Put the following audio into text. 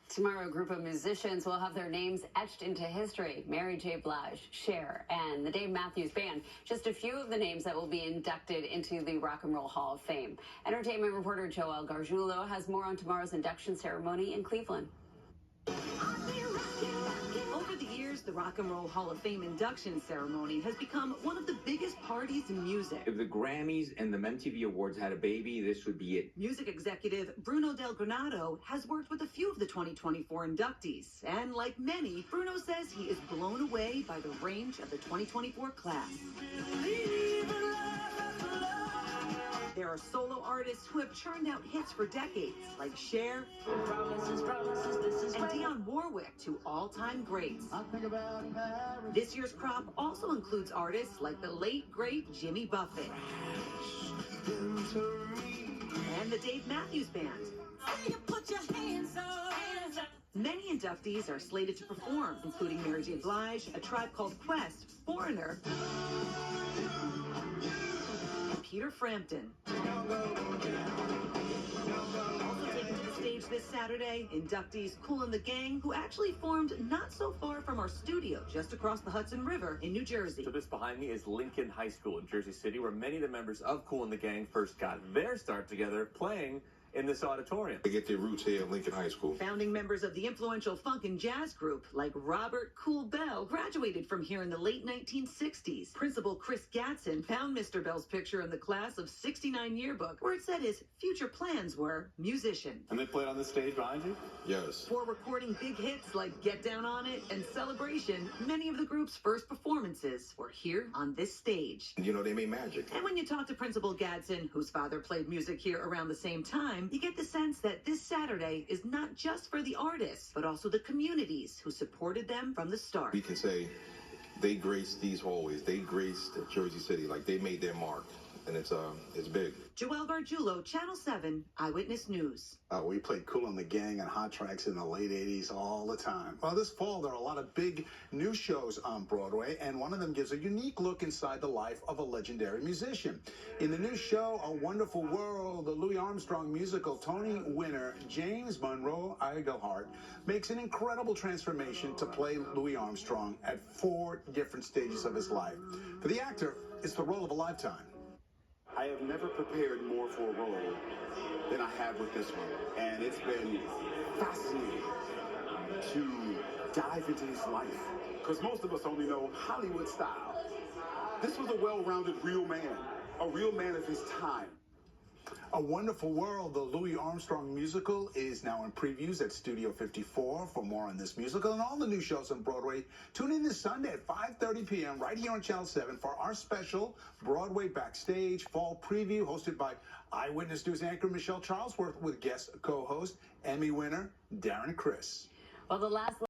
Tomorrow, a group of musicians will have their names etched into history. Mary J. Blige, Cher, and the Dave Matthews Band. Just a few of the names that will be inducted into the Rock and Roll Hall of Fame. Entertainment reporter Joel Gargiulo has more on tomorrow's induction ceremony in Cleveland. Over the years, the Rock and Roll Hall of Fame induction ceremony has become one of the biggest parties in music. If the Grammys and the MTV Awards had a baby, this would be it. Music executive Bruno Del Granado has worked with a few of the 2024 inductees. And like many, Bruno says he is blown away by the range of the 2024 class. There are solo artists who have churned out hits for decades, like Cher and Dionne Warwick, two all-time greats. This year's crop also includes artists like the late, great Jimmy Buffett and the Dave Matthews Band. Many inductees are slated to perform, including Mary J. Blige, A Tribe Called Quest, Foreigner, Peter Frampton. Also taking to the stage this Saturday, inductees Kool and the Gang, who actually formed not so far from our studio, just across the Hudson River in New Jersey. So this behind me is Lincoln High School in Jersey City, where many of the members of Kool and the Gang first got their start together playing in this auditorium. They get their roots here at Lincoln High School. Founding members of the influential funk and jazz group like Robert Kool Bell graduated from here in the late 1960s. Principal Chris Gatson found Mr. Bell's picture in the class of '69 yearbook, where it said his future plans were musician. And they played on the stage behind you? Yes. For recording big hits like Get Down on It and Celebration, many of the group's first performances were here on this stage. You know, they made magic. And when you talk to Principal Gadsden, whose father played music here around the same time, you get the sense that this Saturday is not just for the artists, but also the communities who supported them from the start. We can say they graced these hallways. They graced Jersey City. Like, they made their mark. And it's big. Joel Gargiulo, Channel 7, Eyewitness News. We played Kool and the Gang and Hot Tracks in the late 80s all the time. Well, this fall, there are a lot of big new shows on Broadway, and one of them gives a unique look inside the life of a legendary musician. In the new show, A Wonderful World, the Louis Armstrong musical, Tony winner James Monroe Iglehart makes an incredible transformation to play Louis Armstrong at 4 different stages of his life. For the actor, it's the role of a lifetime. I have never prepared more for a role than I have with this one. And it's been fascinating to dive into his life. Because most of us only know Hollywood style. This was a well-rounded real man, a real man of his time. A Wonderful World, the Louis Armstrong musical, is now in previews at Studio 54. For more on this musical and all the new shows on Broadway, tune in this Sunday at 5:30 p.m. right here on Channel 7 for our special Broadway Backstage Fall Preview, hosted by Eyewitness News anchor Michelle Charlesworth with guest co-host Emmy winner Darren Criss. Well, the last